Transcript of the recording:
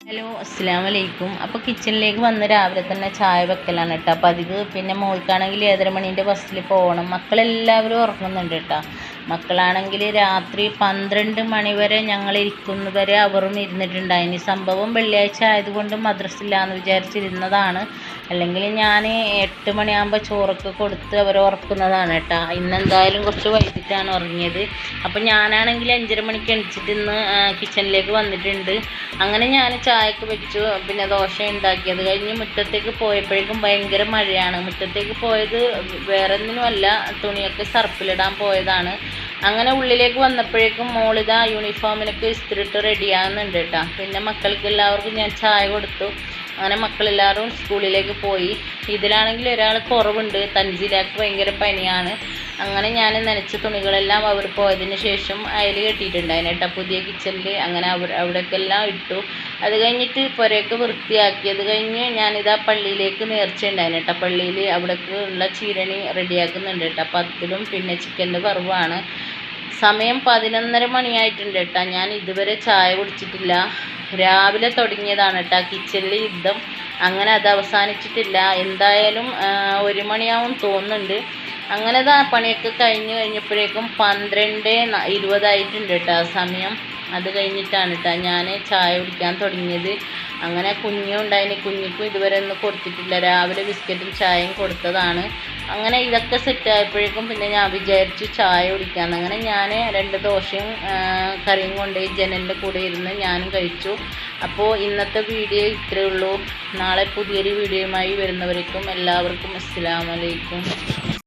Hello അസ്സലാമു അലൈക്കും. അപ്പോൾ കിച്ചണിലേക്ക് വന്ന് രാവിലെ തന്നെ ചായ വെക്കലാണ് കേട്ടോ. അപ്പോൾ അതിന് പിന്നെ മോൾക്കാണെങ്കിൽ 7:30 മണീൻ്റെ ബസ്സിൽ പോകണം. മക്കളെല്ലാവരും ഉറങ്ങുന്നുണ്ട് കേട്ടോ. മക്കളാണെങ്കിൽ രാത്രി 12 മണി വരെ ഞങ്ങൾ ഇരിക്കുന്നത് വരെ അവരും ഇരുന്നിട്ടുണ്ടായിന്. സംഭവം വെള്ളിയാഴ്ച ആയതുകൊണ്ട് മദ്രസ ഇല്ലയെന്ന് വിചാരിച്ചിരുന്നതാണ്. അല്ലെങ്കിൽ ഞാൻ 8 മണിയാകുമ്പോൾ ചോറൊക്കെ കൊടുത്ത് അവരെ ഉറക്കുന്നതാണ് കേട്ടോ. ഇന്നെന്തായാലും കുറച്ച് വൈകിട്ടാണ് ഉറങ്ങിയത്. അപ്പോൾ ഞാനാണെങ്കിൽ 5:30 മണിക്ക് എണിച്ചിട്ട് ഇന്ന് കിച്ചണിലേക്ക് വന്നിട്ടുണ്ട്. അങ്ങനെ ഞാൻ ചായക്ക് വെച്ചു, പിന്നെ ദോശ ഉണ്ടാക്കി. അത് കഴിഞ്ഞ് മുറ്റത്തേക്ക് പോയപ്പോഴേക്കും ഭയങ്കര മഴയാണ്. മുറ്റത്തേക്ക് പോയത് വേറെ ഒന്നിനുമല്ല, തുണിയൊക്കെ സർപ്പിലിടാൻ പോയതാണ്. അങ്ങനെ ഉള്ളിലേക്ക് വന്നപ്പോഴേക്കും മോളിതാ യൂണിഫോമിനൊക്കെ ഇസ്തിരിട്ട് റെഡിയാകുന്നുണ്ട് കേട്ടോ. പിന്നെ മക്കൾക്ക് എല്ലാവർക്കും ഞാൻ ചായ കൊടുത്തു. അങ്ങനെ മക്കളെല്ലാവരും സ്കൂളിലേക്ക് പോയി. ഇതിലാണെങ്കിൽ ഒരാൾ കുറവുണ്ട്, തൻസിലാക്ക് ഭയങ്കര പനിയാണ്. അങ്ങനെ ഞാൻ നനച്ച തുണികളെല്ലാം അവർ പോയതിന് ശേഷം അയൽ കെട്ടിയിട്ടുണ്ടായിരുന്നു കേട്ടോ പുതിയ കിച്ചണിൽ. അങ്ങനെ അവിടേക്കെല്ലാം ഇട്ടു. അത് കഴിഞ്ഞിട്ട് പുരയൊക്കെ വൃത്തിയാക്കി. അത് കഴിഞ്ഞ് ഞാനിതാ പള്ളിയിലേക്ക് നേർച്ച ഉണ്ടായിരുന്നു കേട്ടോ. പള്ളിയിൽ അവിടേക്ക് ഉള്ള ചീരണി റെഡിയാക്കുന്നുണ്ട് കേട്ടോ. പത്തിലും പിന്നെ ചിക്കൻ്റെ വറവാണ്. സമയം 11:30 മണിയായിട്ടുണ്ട് കേട്ടോ. ഞാൻ ഇതുവരെ ചായ കുടിച്ചിട്ടില്ല. രാവിലെ തുടങ്ങിയതാണ് കേട്ടോ കിച്ചണിൽ യുദ്ധം. അങ്ങനെ അത് അവസാനിച്ചിട്ടില്ല. എന്തായാലും 1 മണിയാവും തോന്നുന്നുണ്ട്. അങ്ങനെ പണിയൊക്കെ കഴിഞ്ഞപ്പോഴേക്കും 12:20 ആയിട്ടുണ്ട് കേട്ടോ സമയം. അത് കഴിഞ്ഞിട്ടാണ് കേട്ടോ ഞാൻ ചായ കുടിക്കാൻ തുടങ്ങിയത്. അങ്ങനെ കുഞ്ഞുണ്ടായിന്, കുഞ്ഞിക്കും ഇതുവരെ ഒന്നും കൊടുത്തിട്ടില്ല. രാവിലെ ബിസ്ക്കറ്റും ചായയും കൊടുത്തതാണ്. അങ്ങനെ ഇതൊക്കെ സെറ്റായപ്പോഴേക്കും പിന്നെ ഞാൻ വിചാരിച്ചു ചായ കുടിക്കാമെന്ന്. അങ്ങനെ ഞാൻ 2 ദോശയും കറിയും കൊണ്ട് ജനലിൻ്റെ കൂടെ ഇരുന്ന് ഞാനും കഴിച്ചു. അപ്പോൾ ഇന്നത്തെ വീഡിയോ ഇത്രയേ ഉള്ളൂ. നാളെ പുതിയൊരു വീഡിയോയുമായി വരുന്നവരേക്കും എല്ലാവർക്കും അസ്സലാമു അലൈക്കും.